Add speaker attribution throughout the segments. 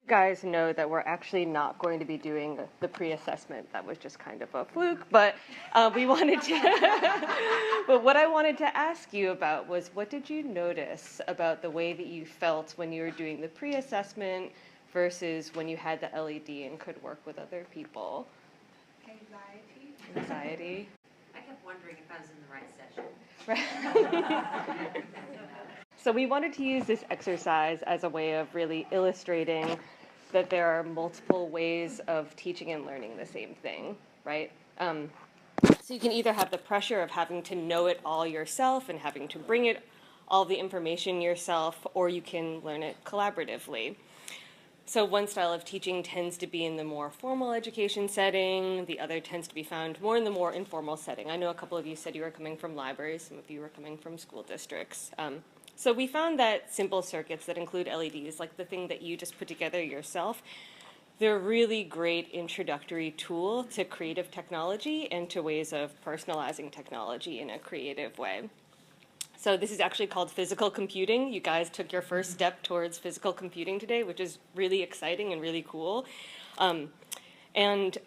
Speaker 1: Guys know that we're actually not going to be doing the pre-assessment. That was just kind of a fluke, but we wanted to. But what I wanted to ask you about was, what did you notice about the way that you felt when you were doing the pre-assessment versus when you had the LED and could work with other people? Anxiety.
Speaker 2: I kept wondering if I was in the right session.
Speaker 1: Right. So we wanted to use this exercise as a way of really illustrating that there are multiple ways of teaching and learning the same thing, right? So you can either have the pressure of having to know it all yourself and having to bring it all the information yourself, or you can learn it collaboratively. So one style of teaching tends to be in the more formal education setting. The other tends to be found more in the more informal setting. I know a couple of you said you were coming from libraries. Some of you were coming from school districts. So we found that simple circuits that include LEDs, like the thing that you just put together yourself, they're a really great introductory tool to creative technology and to ways of personalizing technology in a creative way. So this is actually called physical computing. You guys took your first step towards physical computing today, which is really exciting and really cool. And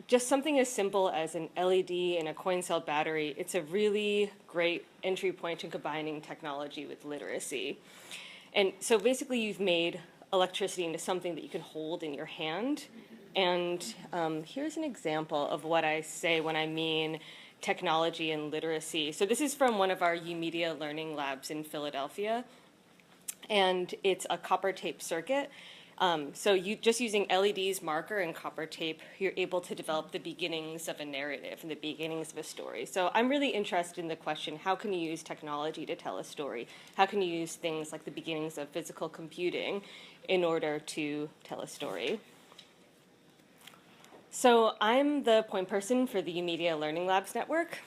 Speaker 1: just something as simple as an LED and a coin cell battery, it's a really great entry point to combining technology with literacy. And so basically you've made electricity into something that you can hold in your hand. And here's an example of what I say when I mean technology and literacy. So this is from one of our YOUmedia learning labs in Philadelphia. And it's a copper tape circuit. So you just using LEDs, marker, and copper tape, you're able to develop the beginnings of a narrative and the beginnings of a story. So I'm really interested in the question, how can you use technology to tell a story? How can you use things like the beginnings of physical computing in order to tell a story? So I'm the point person for the YOUmedia Learning Labs network.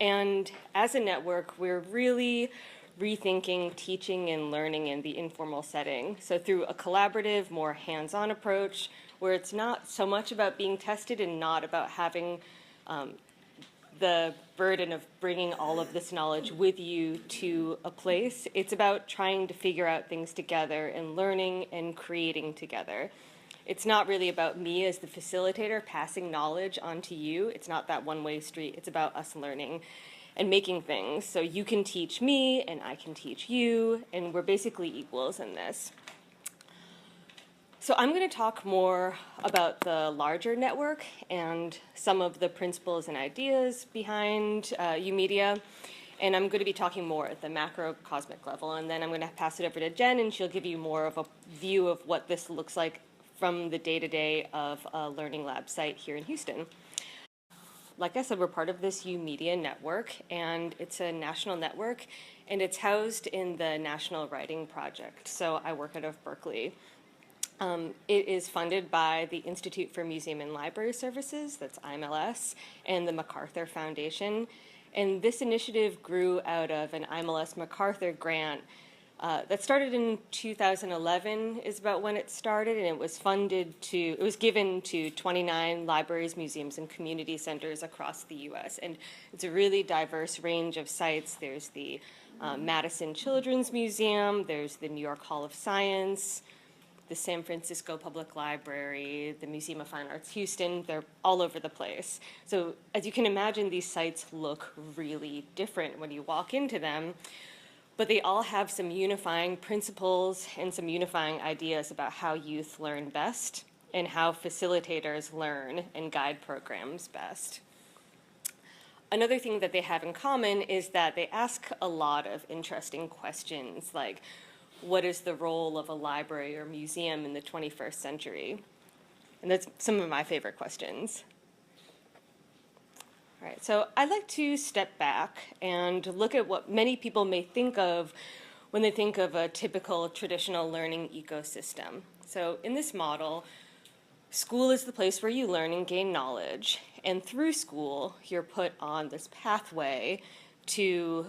Speaker 1: And as a network, we're really rethinking teaching and learning in the informal setting. So through a collaborative, more hands-on approach, where it's not so much about being tested and not about having the burden of bringing all of this knowledge with you to a place. It's about trying to figure out things together and learning and creating together. It's not really about me as the facilitator passing knowledge on to you. It's not that one-way street. It's about us learning and making things. So you can teach me and I can teach you, and we're basically equals in this. So I'm going to talk more about the larger network and some of the principles and ideas behind YOUmedia. And I'm going to be talking more at the macrocosmic level. And then I'm going to pass it over to Jen, and she'll give you more of a view of what this looks like from the day-to-day of a learning lab site here in Houston. Like I said, we're part of this YOUmedia network, and it's a national network, and it's housed in the National Writing Project. So I work out of Berkeley. It is funded by the Institute for Museum and Library Services, that's IMLS, and the MacArthur Foundation. And this initiative grew out of an IMLS MacArthur grant that started in 2011 is about when it started, and it was given to 29 libraries, museums, and community centers across the U.S. And it's a really diverse range of sites. There's the Madison Children's Museum, there's the New York Hall of Science, the San Francisco Public Library, the Museum of Fine Arts Houston. They're all over the place. So as you can imagine, these sites look really different when you walk into them. But they all have some unifying principles and some unifying ideas about how youth learn best and how facilitators learn and guide programs best. Another thing that they have in common is that they ask a lot of interesting questions, like what is the role of a library or museum in the 21st century? And that's some of my favorite questions. All right, so I'd like to step back and look at what many people may think of when they think of a typical traditional learning ecosystem. So in this model, school is the place where you learn and gain knowledge, and through school, you're put on this pathway to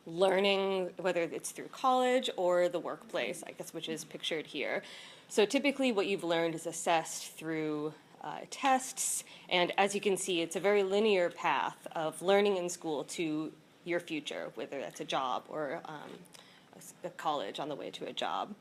Speaker 1: learning, whether it's through college or the workplace, I guess, which is pictured here. So typically what you've learned is assessed through tests, and as you can see, it's a very linear path of learning in school to your future, whether that's a job or a college on the way to a job.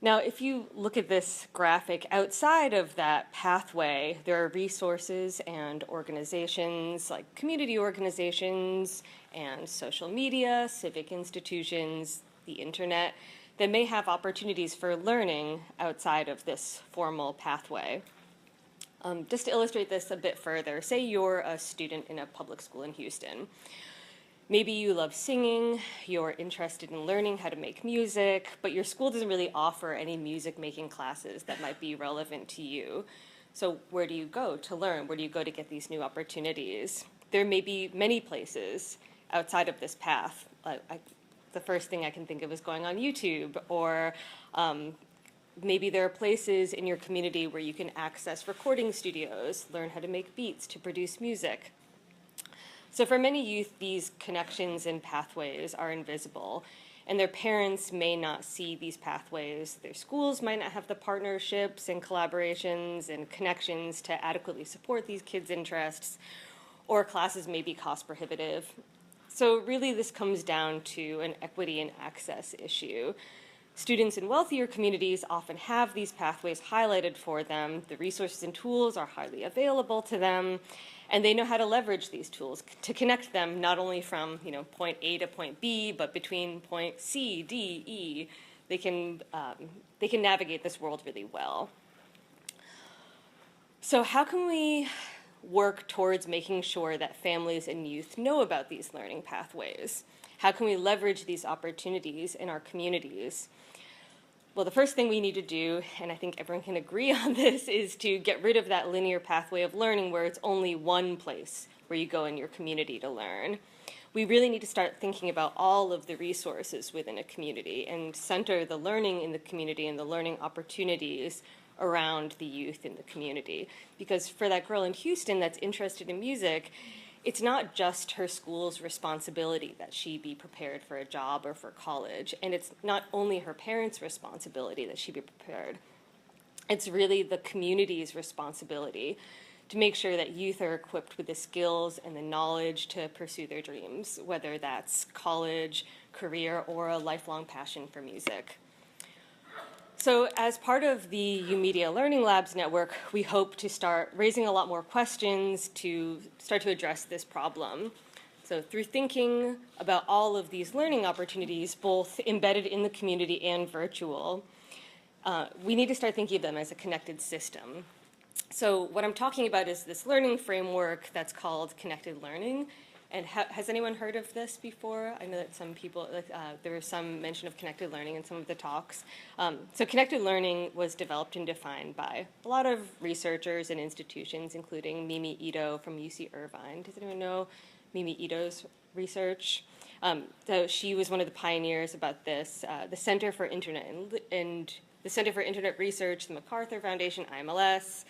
Speaker 1: Now, if you look at this graphic, outside of that pathway, there are resources and organizations like community organizations and social media, civic institutions, the internet, that may have opportunities for learning outside of this formal pathway. Just to illustrate this a bit further, say you're a student in a public school in Houston. Maybe you love singing, you're interested in learning how to make music, but your school doesn't really offer any music making classes that might be relevant to you. So where do you go to learn? Where do you go to get these new opportunities? There may be many places outside of this path. The first thing I can think of is going on YouTube, or maybe there are places in your community where you can access recording studios, learn how to make beats to produce music. So for many youth, these connections and pathways are invisible, and their parents may not see these pathways. Their schools might not have the partnerships and collaborations and connections to adequately support these kids' interests, or classes may be cost prohibitive. So really this comes down to an equity and access issue. Students in wealthier communities often have these pathways highlighted for them. The resources and tools are highly available to them, and they know how to leverage these tools to connect them not only from point A to point B, but between point C, D, E. They can navigate this world really well. So how can we work towards making sure that families and youth know about these learning pathways? How can we leverage these opportunities in our communities? Well, the first thing we need to do, and I think everyone can agree on this, is to get rid of that linear pathway of learning where it's only one place where you go in your community to learn. We really need to start thinking about all of the resources within a community and center the learning in the community and the learning opportunities around the youth in the community. Because for that girl in Houston that's interested in music, it's not just her school's responsibility that she be prepared for a job or for college, and it's not only her parents' responsibility that she be prepared. It's really the community's responsibility to make sure that youth are equipped with the skills and the knowledge to pursue their dreams, whether that's college, career, or a lifelong passion for music. So as part of the YOUmedia Learning Labs network, we hope to start raising a lot more questions to start to address this problem. So through thinking about all of these learning opportunities, both embedded in the community and virtual, we need to start thinking of them as a connected system. So what I'm talking about is this learning framework that's called connected learning. And has anyone heard of this before? I know that some people, there was some mention of connected learning in some of the talks. So connected learning was developed and defined by a lot of researchers and institutions, including Mimi Ito from UC Irvine. Does anyone know Mimi Ito's research? So she was one of the pioneers about this. The Center for Internet and the Center for Internet Research, the MacArthur Foundation, IMLS.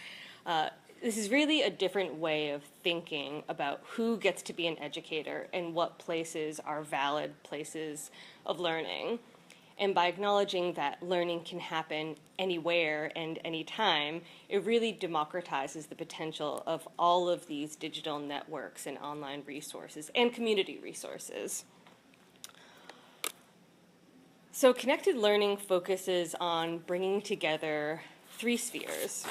Speaker 1: This is really a different way of thinking about who gets to be an educator and what places are valid places of learning. And by acknowledging that learning can happen anywhere and anytime, it really democratizes the potential of all of these digital networks and online resources and community resources. So connected learning focuses on bringing together three spheres.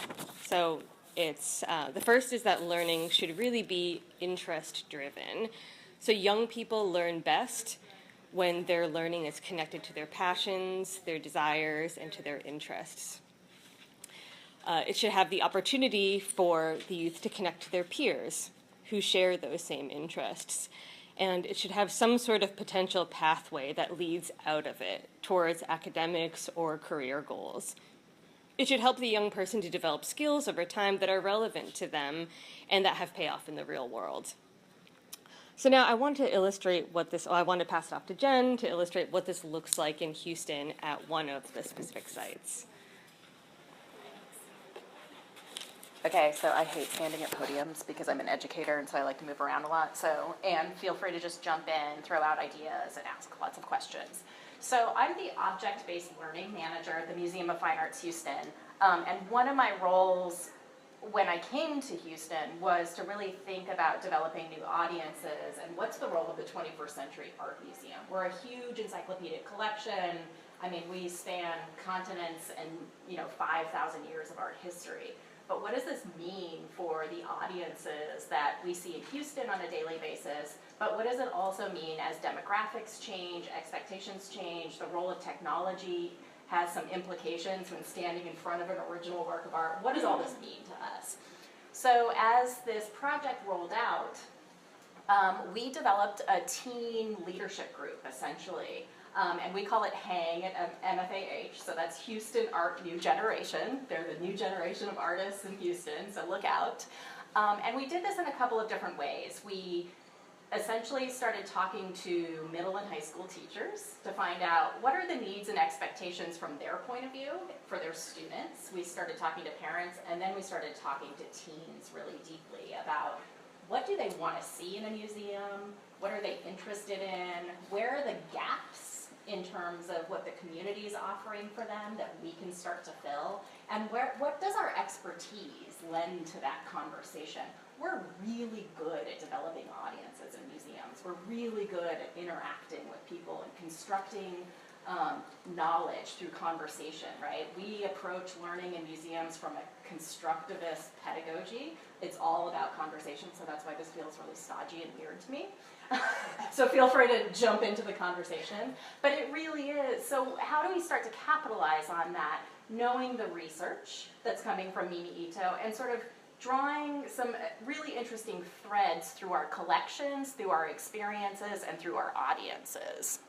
Speaker 1: So it's the first is that learning should really be interest-driven. So young people learn best when their learning is connected to their passions, their desires, and to their interests. It should have the opportunity for the youth to connect to their peers who share those same interests. And it should have some sort of potential pathway that leads out of it towards academics or career goals. It should help the young person to develop skills over time that are relevant to them and that have payoff in the real world. So now I want to illustrate what this, I want to pass it off to Jen to illustrate what this looks like in Houston at one of the specific sites.
Speaker 3: Okay, so I hate standing at podiums because I'm an educator and so I like to move around a lot. So, and feel free to just jump in, throw out ideas, and ask lots of questions. So I'm the object-based learning manager at the Museum of Fine Arts Houston. And one of my roles when I came to Houston was to really think about developing new audiences and what's the role of the 21st Century Art Museum. We're a huge encyclopedic collection. I mean, we span continents and, 5,000 years of art history. But what does this mean for the audiences that we see in Houston on a daily basis? But what does it also mean as demographics change, expectations change, the role of technology has some implications when standing in front of an original work of art? What does all this mean to us? So as this project rolled out, we developed a teen leadership group, essentially. And we call it HANG at MFAH, so that's Houston Art New Generation. They're the new generation of artists in Houston, so look out. And we did this in a couple of different ways. We essentially started talking to middle and high school teachers to find out what are the needs and expectations from their point of view for their students. We started talking to parents, and then we started talking to teens really deeply about what do they want to see in a museum, what are they interested in, where are the gaps in terms of what the community is offering for them that we can start to fill, and what does our expertise lend to that conversation. We're really good at developing audiences in museums. We're really good at interacting with people and constructing knowledge through conversation, right? We approach learning in museums from a constructivist pedagogy. It's all about conversation, so that's why this feels really stodgy and weird to me. So feel free to jump into the conversation. But it really is. So how do we start to capitalize on that, knowing the research that's coming from Mimi Ito, and sort of drawing some really interesting threads through our collections, through our experiences, and through our audiences.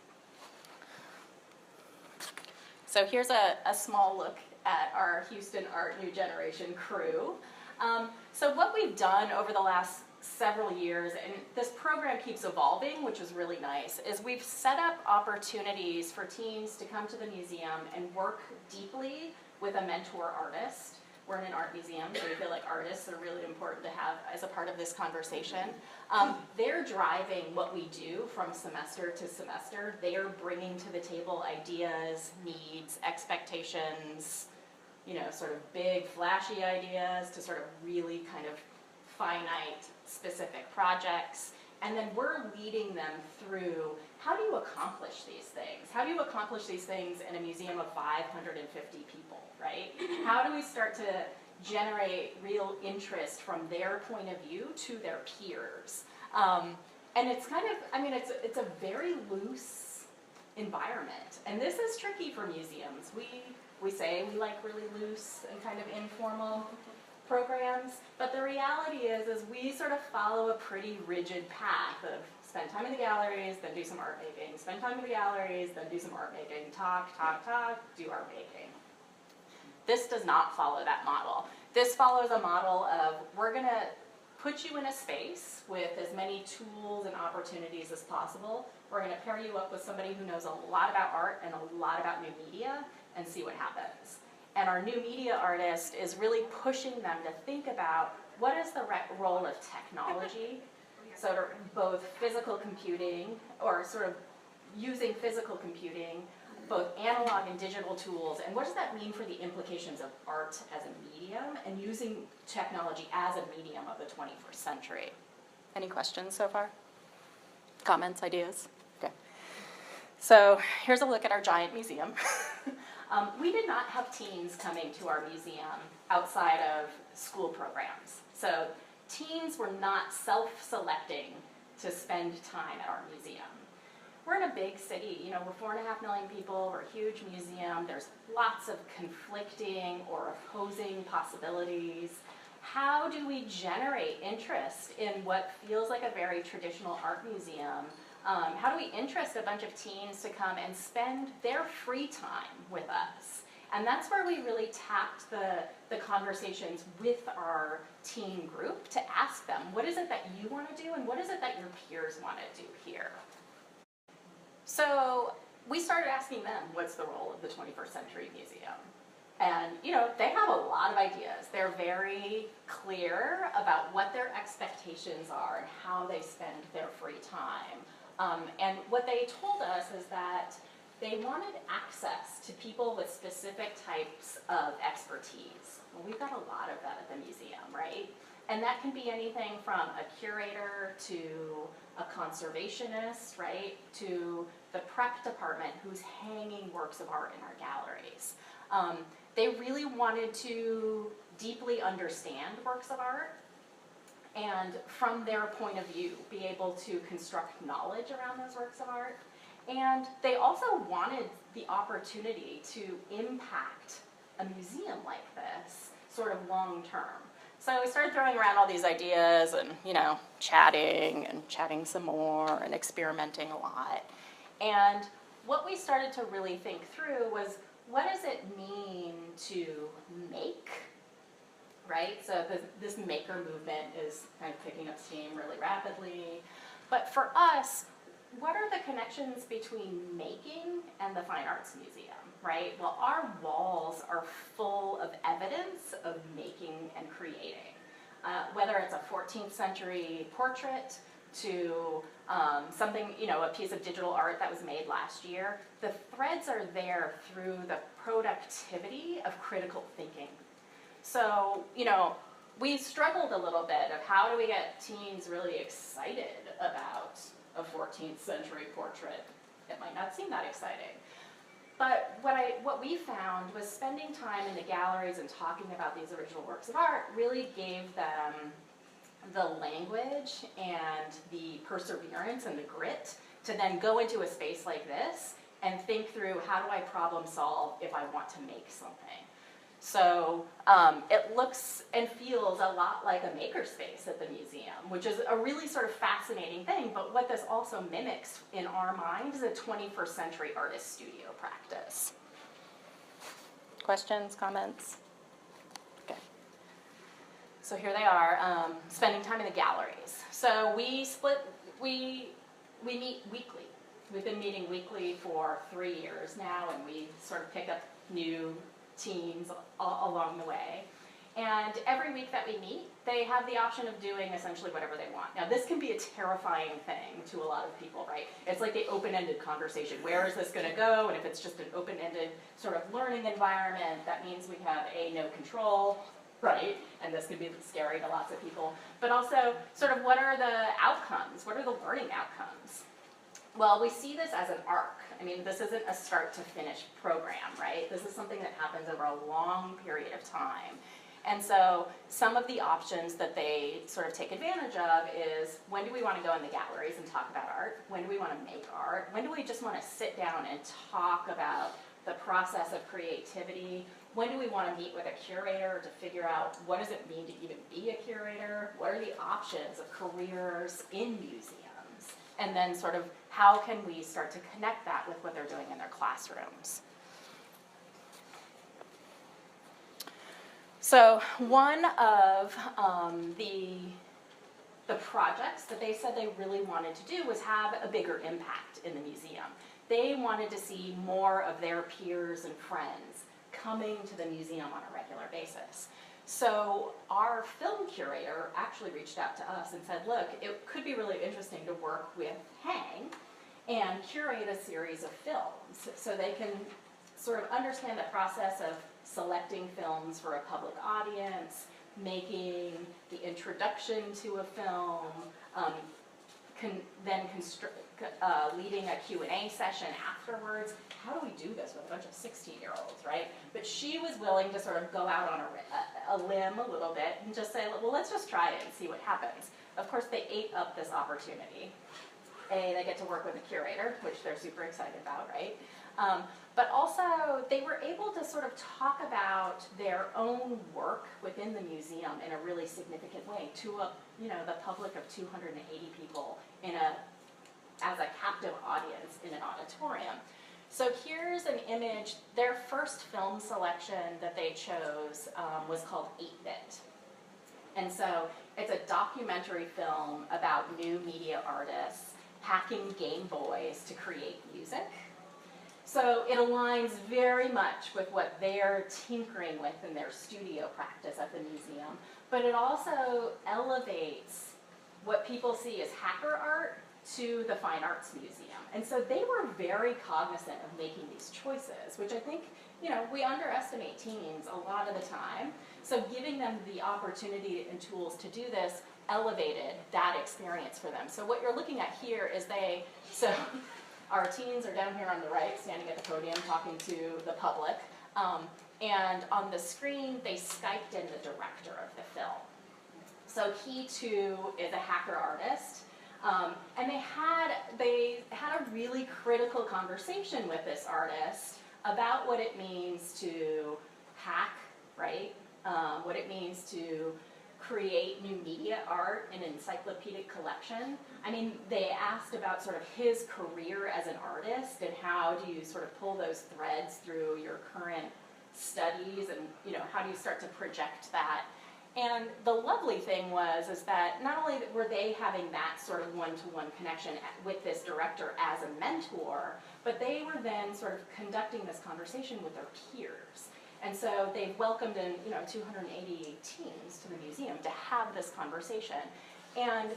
Speaker 3: So here's a small look at our Houston Art New Generation crew. So what we've done over the last several years, and this program keeps evolving, which is really nice, is we've set up opportunities for teens to come to the museum and work deeply with a mentor artist. We're in an art museum, so we feel like artists are really important to have as a part of this conversation. They're driving what we do from semester to semester. They're bringing to the table ideas, needs, expectations, sort of big, flashy ideas to sort of really kind of finite, specific projects. And then we're leading them through, how do you accomplish these things? How do you accomplish these things in a museum of 550 people, right? How do we start to generate real interest from their point of view to their peers? And it's kind of, it's a very loose environment. And this is tricky for museums. We say we like really loose and kind of informal programs, but the reality is we sort of follow a pretty rigid path of spend time in the galleries, then do some art making, spend time in the galleries, then do some art making, talk, do art making. This does not follow that model. This follows a model of, we're going to put you in a space with as many tools and opportunities as possible. We're going to pair you up with somebody who knows a lot about art and a lot about new media and see what happens. And our new media artist is really pushing them to think about what is the role of technology, sort of both physical computing, or sort of using physical computing, both analog and digital tools, and what does that mean for the implications of art as a medium, and using technology as a medium of the 21st century. Any questions so far? Comments, ideas? Okay. So here's a look at our giant museum. We did not have teens coming to our museum outside of school programs. So teens were not self-selecting to spend time at our museum. We're in a big city, we're 4.5 million people, we're a huge museum, there's lots of conflicting or opposing possibilities. How do we generate interest in what feels like a very traditional art museum? How do we interest a bunch of teens to come and spend their free time with us? And that's where we really tapped the conversations with our teen group to ask them, what is it that you want to do, and what is it that your peers want to do here? So we started asking them, what's the role of the 21st Century Museum? And, they have a lot of ideas. They're very clear about what their expectations are and how they spend their free time. And what they told us is that they wanted access to people with specific types of expertise. Well, we've got a lot of that at the museum, right? And that can be anything from a curator to a conservationist, right, to the prep department who's hanging works of art in our galleries. They really wanted to deeply understand works of art and from their point of view be able to construct knowledge around those works of art. And they also wanted the opportunity to impact a museum like this sort of long term. So we started throwing around all these ideas and, chatting some more and experimenting a lot. And what we started to really think through was, what does it mean to make, right? So this maker movement is kind of picking up steam really rapidly. But for us, what are the connections between making and the Fine Arts Museum, right? Well, our walls are full of evidence of making and creating. Whether it's a 14th century portrait to something, a piece of digital art that was made last year, the threads are there through the productivity of critical thinking. So, we struggled a little bit of how do we get teens really excited about a 14th century portrait. It might not seem that exciting. But what we found was spending time in the galleries and talking about these original works of art really gave them the language and the perseverance and the grit to then go into a space like this and think through, how do I problem solve if I want to make something? So it looks and feels a lot like a makerspace at the museum, which is a really sort of fascinating thing. But what this also mimics in our mind is a 21st century artist studio practice. Questions, comments? Okay. So here they are, spending time in the galleries. So we meet weekly. We've been meeting weekly for 3 years now, and we sort of pick up new teams along the way. And every week that we meet, they have the option of doing essentially whatever they want. Now, this can be a terrifying thing to a lot of people, right? It's like the open-ended conversation. Where is this going to go? And if it's just an open-ended sort of learning environment, that means we have no control, right? And this can be scary to lots of people. But also, sort of, what are the outcomes? What are the learning outcomes? Well, we see this as an arc. I mean, this isn't a start-to-finish program, right? This is something that happens over a long period of time. And so some of the options that they sort of take advantage of is, when do we want to go in the galleries and talk about art? When do we want to make art? When do we just want to sit down and talk about the process of creativity? When do we want to meet with a curator to figure out what does it mean to even be a curator? What are the options of careers in museums? And then sort of, how can we start to connect that with what they're doing in their classrooms? So one of the projects that they said they really wanted to do was have a bigger impact in the museum. They wanted to see more of their peers and friends coming to the museum on a regular basis. So our film curator actually reached out to us and said, look, it could be really interesting to work with Hang and curate a series of films so they can sort of understand the process of selecting films for a public audience, making the introduction to a film, leading a Q&A session afterwards. How do we do this with a bunch of 16-year-olds, right? But she was willing to sort of go out on a limb a little bit and just say, well, let's just try it and see what happens. Of course, they ate up this opportunity. They get to work with a curator, which they're super excited about, right? But also, they were able to sort of talk about their own work within the museum in a really significant way to the public of 280 people as a captive audience in an auditorium. So here's an image. Their first film selection that they chose was called 8-Bit. And so it's a documentary film about new media artists hacking Game Boys to create music. So it aligns very much with what they're tinkering with in their studio practice at the museum, but it also elevates what people see as hacker art to the Fine Arts Museum. And so they were very cognizant of making these choices, which I think, we underestimate teens a lot of the time, So giving them the opportunity and tools to do this elevated that experience for them. So what you're looking at here is so our teens are down here on the right, standing at the podium talking to the public. And on the screen, they Skyped in the director of the film. So he too is a hacker artist. And they had a really critical conversation with this artist about what it means to hack, right? What it means to create new media art in an encyclopedic collection. I mean, they asked about sort of his career as an artist and how do you sort of pull those threads through your current studies and, how do you start to project that? And the lovely thing is that not only were they having that sort of one-to-one connection with this director as a mentor, but they were then sort of conducting this conversation with their peers. And so they've welcomed in, 280 teams to the museum to have this conversation. And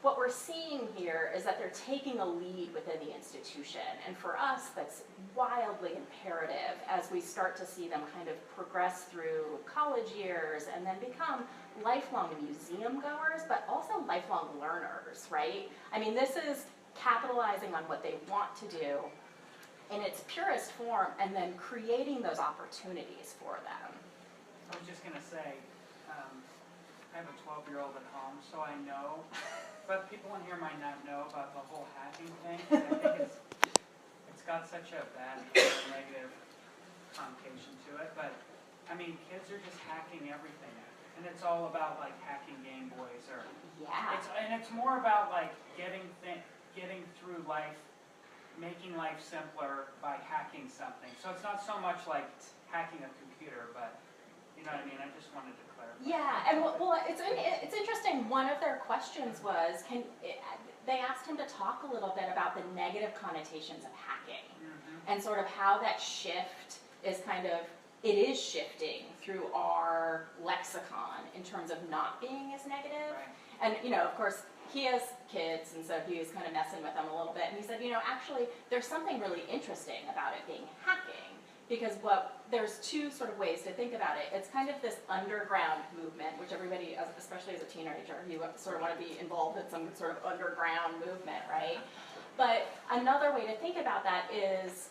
Speaker 3: what we're seeing here is that they're taking a lead within the institution. And for us, that's wildly imperative as we start to see them kind of progress through college years and then become lifelong museum goers, but also lifelong learners, right? I mean, this is capitalizing on what they want to do in its purest form and then creating those opportunities for them.
Speaker 4: I was just going to say, I have a 12-year-old at home, so I know, but people in here might not know about the whole hacking thing. I think it's got such a bad negative connotation to it, but I mean, kids are just hacking everything, and it's all about like hacking Game Boys or it's more about like getting through life, making life simpler by hacking something. So it's not so much like hacking a computer, but you know what I mean? I just wanted to clarify.
Speaker 3: Yeah, and well, it's interesting. One of their questions was, they asked him to talk a little bit about the negative connotations of hacking and sort of how that shift is it is shifting through our lexicon in terms of not being as negative. Right. And, of course, he has kids, and so he was kind of messing with them a little bit. And he said, actually, there's something really interesting about it being hacking, because there's two sort of ways to think about it. It's kind of this underground movement, which everybody, especially as a teenager, you sort of want to be involved in some sort of underground movement, right? But another way to think about that is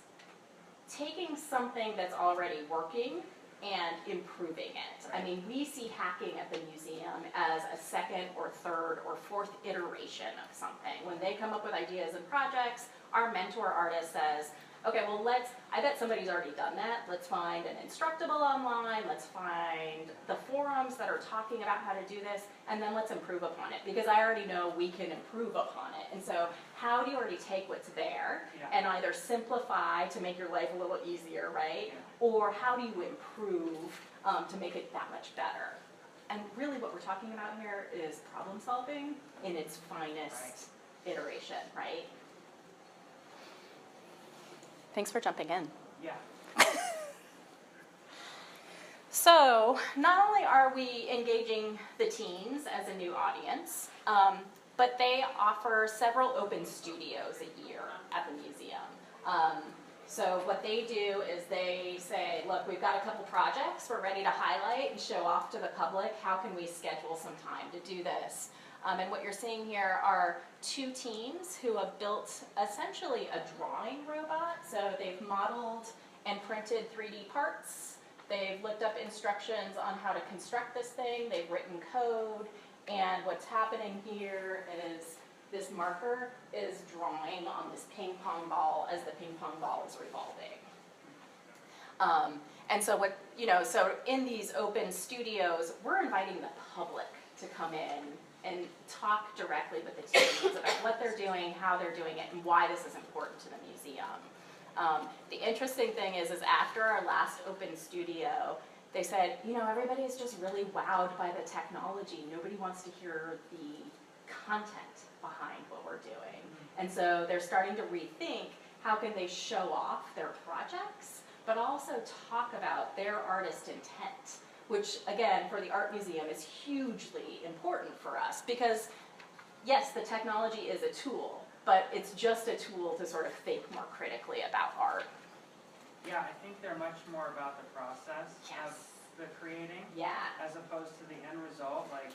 Speaker 3: taking something that's already working and improving it. Right. I mean, we see hacking at the museum as a second or third or fourth iteration of something. When they come up with ideas and projects, our mentor artist says, okay, well, I bet somebody's already done that. Let's find an Instructable online, let's find the forums that are talking about how to do this, and then let's improve upon it, because I already know we can improve upon it. And so how do you already take what's there and either simplify to make your life a little easier, right? Or how do you improve to make it that much better? And really what we're talking about here is problem solving in its finest iteration, right? Thanks for jumping in.
Speaker 4: Yeah.
Speaker 3: So, not only are we engaging the teens as a new audience, but they offer several open studios a year at the museum. So what they do is they say, look, we've got a couple projects we're ready to highlight and show off to the public. How can we schedule some time to do this? And what you're seeing here are two teams who have built essentially a drawing robot. So they've modeled and printed 3D parts. They've looked up instructions on how to construct this thing. They've written code. And what's happening here is this marker is drawing on this ping pong ball as the ping pong ball is revolving. And so so in these open studios, we're inviting the public to come in and talk directly with the teams about what they're doing, how they're doing it, and why this is important to the museum. The interesting thing is after our last open studio, they said, everybody is just really wowed by the technology. Nobody wants to hear the content behind what we're doing. And so they're starting to rethink how can they show off their projects, but also talk about their artist intent, which, again, for the art museum is hugely important for us because, yes, the technology is a tool, but it's just a tool to sort of think more critically about art.
Speaker 4: Yeah, I think they're much more about the process the creating.
Speaker 3: Yeah.
Speaker 4: As opposed to the end result, like,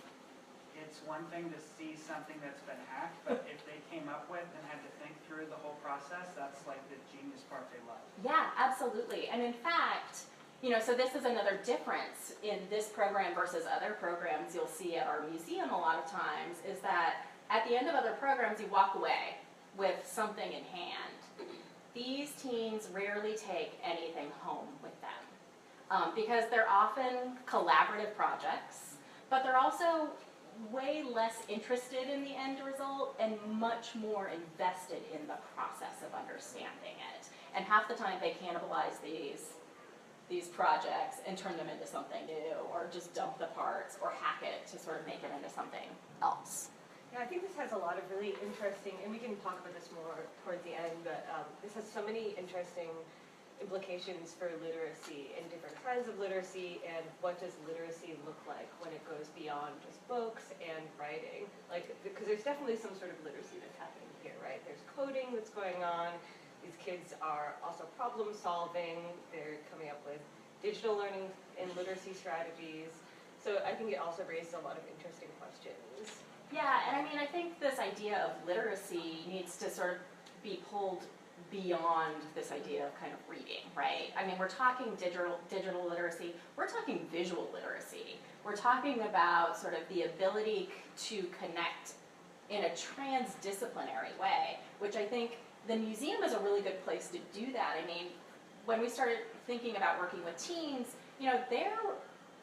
Speaker 4: it's one thing to see something that's been hacked, but if they came up with and had to think through the whole process, that's like the genius part they love.
Speaker 3: Yeah, absolutely. And in fact, you know, so this is another difference in this program versus other programs you'll see at our museum a lot of times, is that at the end of other programs, you walk away with something in hand. These teens rarely take anything home with them because they're often collaborative projects, but they're also way less interested in the end result and much more invested in the process of understanding it. And half the time they cannibalize these projects and turn them into something new, or just dump the parts or hack it to sort of make it into something else.
Speaker 1: Yeah, I think this has a lot of really interesting, and we can talk about this more towards the end, but this has so many interesting implications for literacy and different kinds of literacy, and what does literacy look like when it goes beyond just books and writing. Like, because there's definitely some sort of literacy that's happening here, right? There's coding that's going on. These kids are also problem solving. They're coming up with digital learning and literacy strategies. So I think it also raises a lot of interesting questions.
Speaker 3: Yeah, and I mean, I think this idea of literacy needs to sort of be pulled beyond this idea of kind of reading, right? I mean, we're talking digital literacy, we're talking visual literacy. We're talking about sort of the ability to connect in a transdisciplinary way, which I think the museum is a really good place to do that. I mean, when we started thinking about working with teens, you know,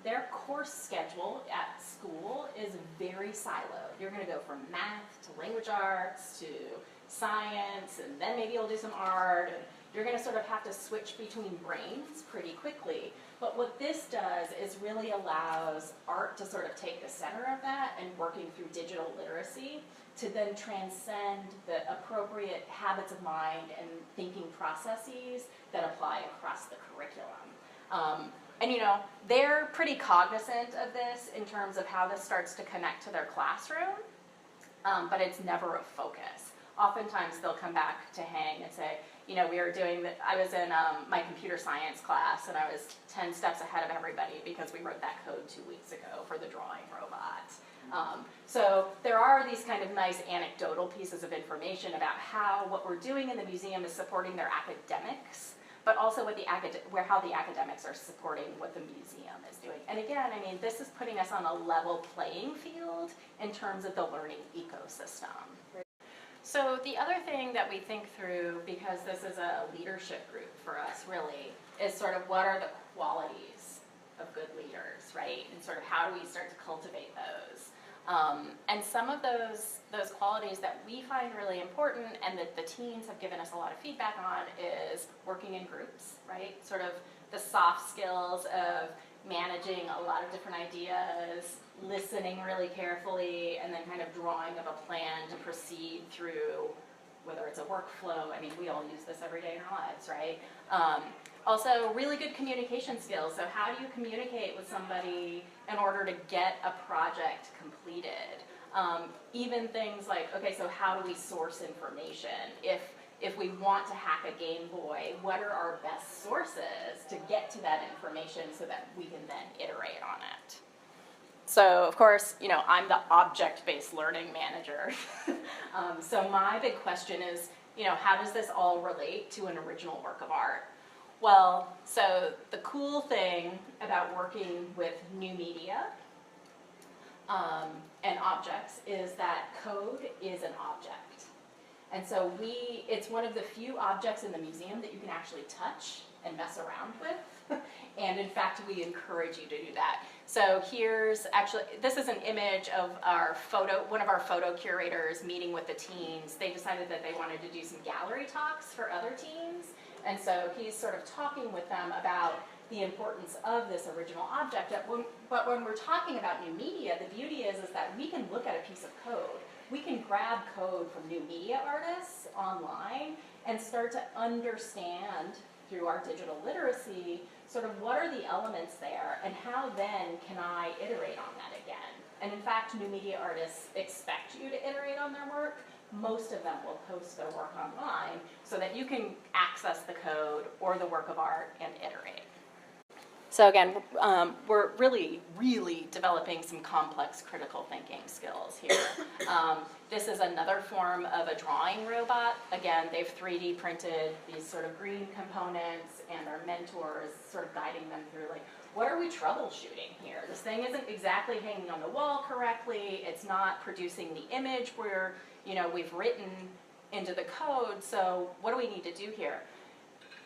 Speaker 3: their course schedule at school is very siloed. You're going to go from math to language arts to science, and then maybe you'll do some art, and you're going to sort of have to switch between brains pretty quickly. But what this does is really allows art to sort of take the center of that, and working through digital literacy to then transcend the appropriate habits of mind and thinking processes that apply across the curriculum. And you know, they're pretty cognizant of this in terms of how this starts to connect to their classroom, but it's never a focus. Oftentimes they'll come back to hang and say, you know, we were doing that. I was in my computer science class, and I was 10 steps ahead of everybody because we wrote that code 2 weeks ago for the drawing robot. So there are these kind of nice anecdotal pieces of information about how what we're doing in the museum is supporting their academics, but also what how the academics are supporting what the museum is doing. And again, I mean, this is putting us on a level playing field in terms of the learning ecosystem. So the other thing that we think through, because this is a leadership group for us really, is sort of what are the qualities of good leaders, right? And sort of how do we start to cultivate those? And some of those qualities that we find really important and that the teens have given us a lot of feedback on is working in groups, right? Sort of the soft skills of managing a lot of different ideas, listening really carefully, and then kind of drawing up a plan to proceed through, whether it's a workflow. I mean, we all use this every day in our lives, right? Also, really good communication skills. So how do you communicate with somebody in order to get a project completed? Even things like, okay, so how do we source information? If we want to hack a Game Boy, what are our best sources to get to that information so that we can then iterate on it? So, of course, you know, I'm the object-based learning manager. So my big question is, you know, how does this all relate to an original work of art? Well, so the cool thing about working with YOUmedia and objects is that code is an object. And so it's one of the few objects in the museum that you can actually touch and mess around with. And in fact, we encourage you to do that. So this is an image of one of our photo curators meeting with the teens. They decided that they wanted to do some gallery talks for other teens. And so he's sort of talking with them about the importance of this original object. But when we're talking about YOUmedia, the beauty is that we can look at a piece of code. We can grab code from YOUmedia artists online and start to understand through our digital literacy sort of what are the elements there and how then can I iterate on that again. And in fact, YOUmedia artists expect you to iterate on their work. Most of them will post their work online so that you can access the code or the work of art and iterate. So again, we're really, really developing some complex critical thinking skills here. This is another form of a drawing robot. Again, they've 3D printed these sort of green components, and our mentor is sort of guiding them through, like, what are we troubleshooting here? This thing isn't exactly hanging on the wall correctly. It's not producing the image where, you know, we've written into the code. So what do we need to do here?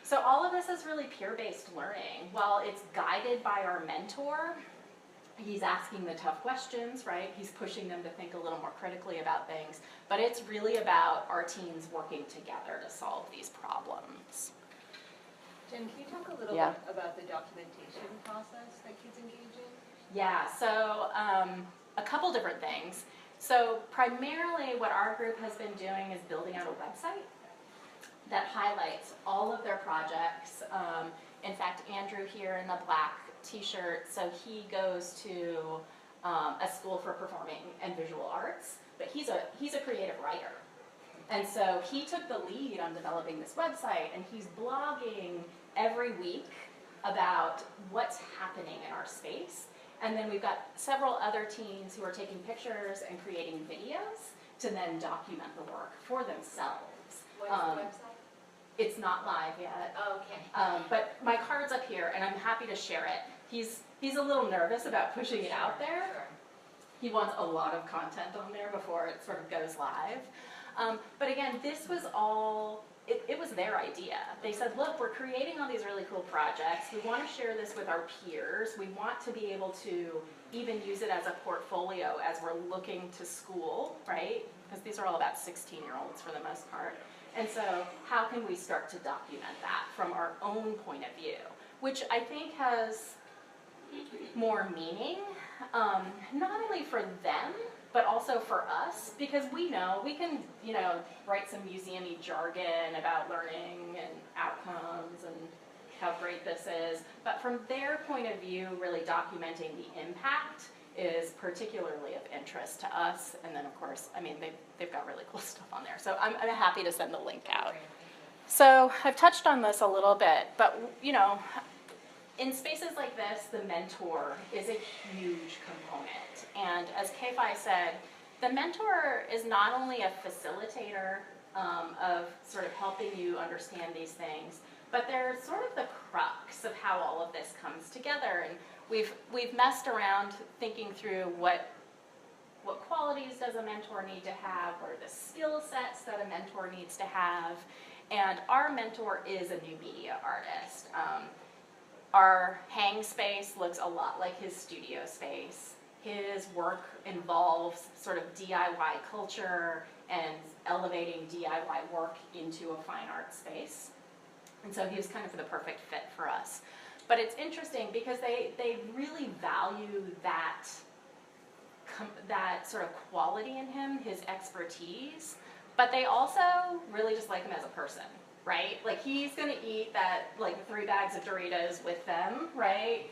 Speaker 3: So all of this is really peer-based learning. While it's guided by our mentor, he's asking the tough questions, right? He's pushing them to think a little more critically about things. But it's really about our teams working together to solve these problems.
Speaker 5: Jen, can you talk a little
Speaker 3: Yeah.
Speaker 5: bit about the documentation process that kids engage in?
Speaker 3: Yeah, so a couple different things. So primarily what our group has been doing is building out a website that highlights all of their projects. In fact, Andrew here in the black t-shirt, so he goes to a school for performing and visual arts, but he's a creative writer. And so he took the lead on developing this website, and he's blogging every week about what's happening in our space. And then we've got several other teams who are taking pictures and creating videos to then document the work for themselves.
Speaker 5: What is the website?
Speaker 3: It's not live yet.
Speaker 5: Oh, okay.
Speaker 3: But my card's up here, and I'm happy to share it. He's a little nervous about pushing it out there.
Speaker 5: Sure.
Speaker 3: He wants a lot of content on there before it sort of goes live. But again, this was all, it was their idea. They said, look, we're creating all these really cool projects. We want to share this with our peers. We want to be able to even use it as a portfolio as we're looking to school, right? Because these are all about 16-year-olds for the most part. And so how can we start to document that from our own point of view, which I think has more meaning, not only for them, but also for us, because we know we can, you know, write some museum-y jargon about learning and outcomes and how great this is, but from their point of view, really documenting the impact is particularly of interest to us. And then, of course, I mean, they've got really cool stuff on there. So I'm happy to send the link out. So I've touched on this a little bit, but, you know, in spaces like this, the mentor is a huge component. And as K-Fi said, the mentor is not only a facilitator of sort of helping you understand these things, but they're sort of the crux of how all of this comes together. And we've messed around thinking through what qualities does a mentor need to have, what are the skill sets that a mentor needs to have, and our mentor is a new media artist. Our hang space looks a lot like his studio space. His work involves sort of DIY culture and elevating DIY work into a fine art space. And so he was kind of the perfect fit for us. But it's interesting because they really value that sort of quality in him, his expertise, but they also really just like him as a person, right? Like he's gonna eat that, like 3 bags of Doritos with them, right?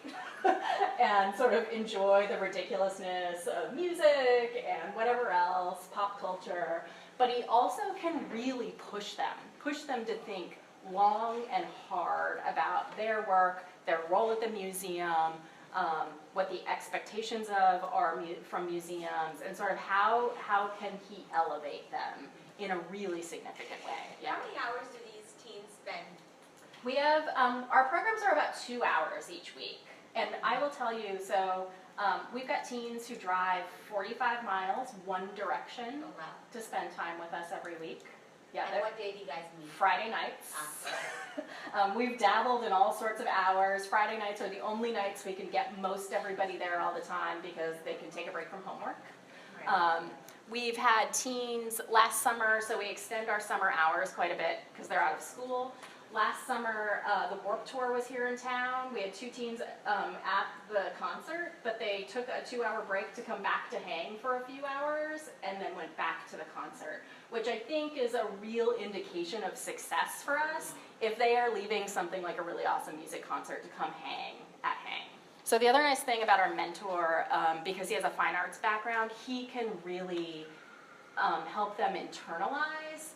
Speaker 3: And sort of enjoy the ridiculousness of music and whatever else, pop culture, but he also can really push them to think long and hard about their work, their role at the museum, what the expectations of are from museums, and sort of how can he elevate them in a really significant way. Yeah.
Speaker 5: How many hours do these teens spend?
Speaker 3: We have, our programs are about 2 hours each week. And I will tell you, so we've got teens who drive 45 miles one direction
Speaker 5: Oh, wow.
Speaker 3: to spend time with us every week. Yeah,
Speaker 5: And what day do you guys meet?
Speaker 3: Friday nights. We've dabbled in all sorts of hours. Friday nights are the only nights we can get most everybody there all the time because they can take a break from homework.
Speaker 5: Right.
Speaker 3: We've had teens last summer, so we extend our summer hours quite a bit because they're out of school. Last summer, the Warped Tour was here in town. We had 2 teens at the concert, but they took a 2-hour break to come back to hang for a few hours and then went back to the concert, which I think is a real indication of success for us if they are leaving something like a really awesome music concert to come hang at Hang. So the other nice thing about our mentor, because he has a fine arts background, he can really help them internalize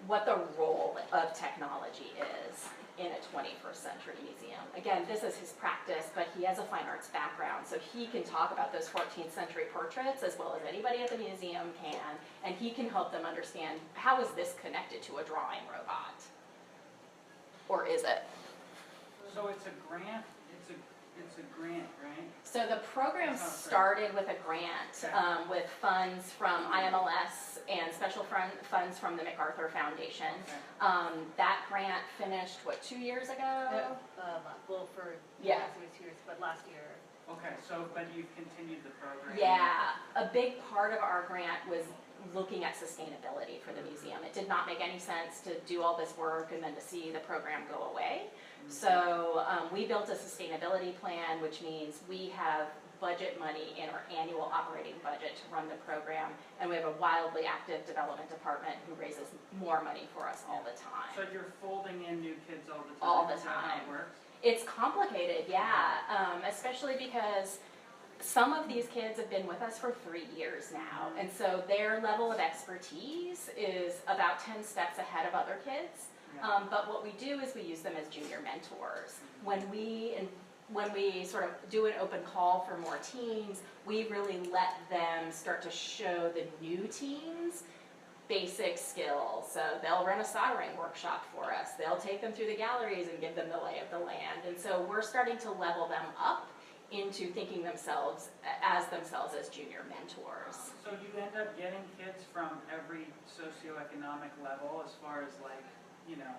Speaker 3: what the role of technology is. in a 21st century museum. Again, this is his practice, but he has a fine arts background, so he can talk about those 14th century portraits as well as anybody at the museum can, and he can help them understand, how is this connected to a drawing robot? Or is it?
Speaker 4: So it's a grant, it's a grant, right?
Speaker 3: So the program started with a grant with funds from IMLS and special funds from the MacArthur Foundation.
Speaker 4: Okay.
Speaker 3: That grant finished, what, 2 years ago?
Speaker 5: Well, for,
Speaker 3: Yeah.
Speaker 5: it was 2 years, but last year.
Speaker 4: Okay, so, but you've continued the program?
Speaker 3: Yeah, a big part of our grant was looking at sustainability for the museum. It did not make any sense to do all this work and then to see the program go away. So we built a sustainability plan, which means we have budget money in our annual operating budget to run the program, and we have a wildly active development department who raises more money for us all the time.
Speaker 4: So you're folding in new kids all the time?
Speaker 3: All the
Speaker 4: Is that how
Speaker 3: time.
Speaker 4: it works?
Speaker 3: It's complicated, yeah, especially because some of these kids have been with us for 3 years now, and so their level of expertise is about 10 steps ahead of other kids.
Speaker 4: Yeah.
Speaker 3: But what we do is we use them as junior mentors. When we sort of do an open call for more teams, we really let them start to show the new teams basic skills. So they'll run a soldering workshop for us. They'll take them through the galleries and give them the lay of the land. And so we're starting to level them up into thinking themselves as junior mentors.
Speaker 4: So you end up getting kids from every socioeconomic level as far as like, you know,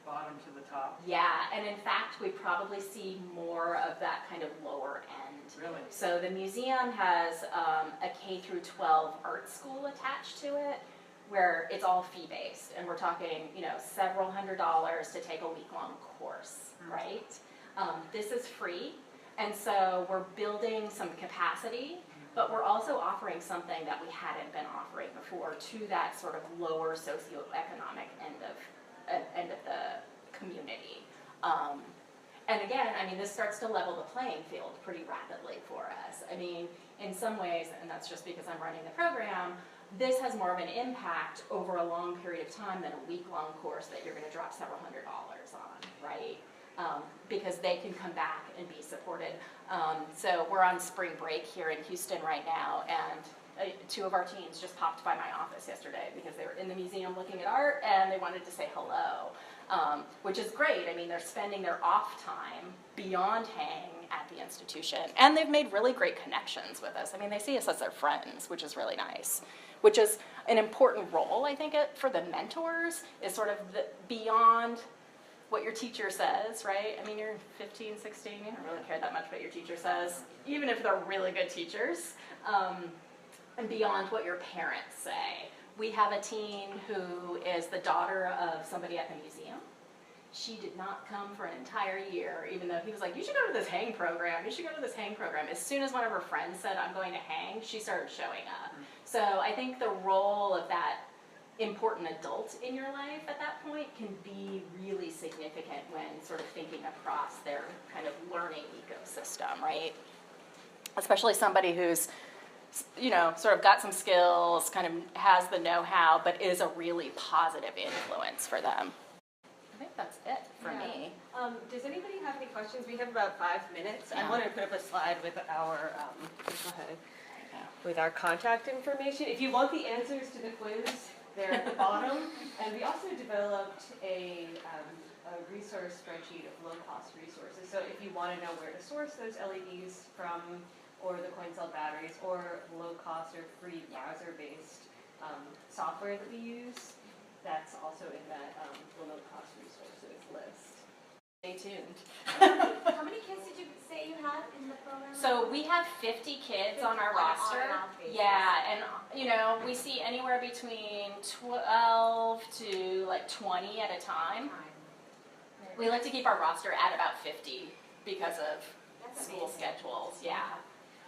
Speaker 4: bottom to the top?
Speaker 3: Yeah, and in fact, we probably see more of that kind of lower end.
Speaker 4: Really?
Speaker 3: So the museum has a K through 12 art school attached to it, where it's all fee-based, and we're talking, you know, several $100s to take a week-long course, right? This is free, and so we're building some capacity, but we're also offering something that we hadn't been offering before to that sort of lower socioeconomic end of the community. And again, I mean, this starts to level the playing field pretty rapidly for us. I mean, in some ways, and that's just because I'm running the program, this has more of an impact over a long period of time than a week-long course that you're going to drop several $100s on, right? Because they can come back and be supported. So we're on spring break here in Houston right now, and 2 of our teens just popped by my office yesterday because they were in the museum looking at art and they wanted to say hello, which is great. I mean, they're spending their off time beyond hang at the institution, and they've made really great connections with us. I mean, they see us as their friends, which is really nice, which is an important role, I think, for the mentors, is sort of beyond what your teacher says, right? I mean, you're 15, 16, you don't really care that much what your teacher says, even if they're really good teachers. And beyond what your parents say. We have a teen who is the daughter of somebody at the museum. She did not come for an entire year, even though he was like, you should go to this hang program, you should go to this hang program. As soon as one of her friends said, I'm going to hang, she started showing up. So I think the role of that important adult in your life at that point can be really significant when sort of thinking across their kind of learning ecosystem, right? Especially somebody who's, you know, sort of got some skills, kind of has the know-how, but is a really positive influence for them. I think that's it for me.
Speaker 1: Does anybody have any questions? We have about 5 minutes.
Speaker 3: Yeah.
Speaker 1: I wanted to put up a slide with our with our contact information. If you want the answers to the quiz, they're at the bottom. And we also developed a resource spreadsheet of low-cost resources. So if you want to know where to source those LEDs from, or the coin cell batteries, or low-cost or free browser-based software that we use, that's also in that low-cost resources list. Stay tuned.
Speaker 5: How many kids did you say you had in the program?
Speaker 3: So we have 50 kids on our roster. Yeah, and you know, we see anywhere between 12 to like 20 at a time. We like to keep our roster at about 50 because of school schedules. Yeah.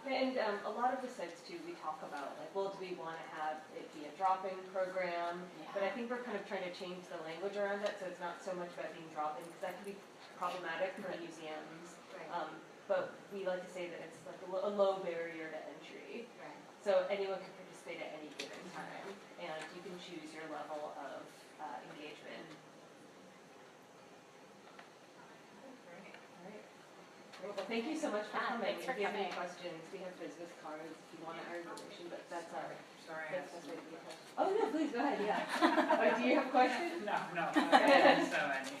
Speaker 1: And a lot of the sites too, we talk about like, well, do we want to have it be a drop-in program?
Speaker 3: Yeah.
Speaker 1: But I think we're kind of trying to change the language around that, so it's not so much about being drop-in, because that can be problematic for museums.
Speaker 5: Right.
Speaker 1: But we like to say that it's like a low barrier to entry.
Speaker 5: Right.
Speaker 1: So anyone can participate at any given time, and you can choose your level of engagement. Well, thank you so much for
Speaker 3: Yeah,
Speaker 1: coming.
Speaker 3: thanks for
Speaker 1: If you have any
Speaker 3: coming.
Speaker 1: questions, we have business cards if you want our information, but that's
Speaker 4: Sorry, I
Speaker 1: that's
Speaker 4: asked.
Speaker 1: the way to be in touch. Oh, no, please, go ahead, yeah. Do you have a question?
Speaker 4: No, I didn't, so any.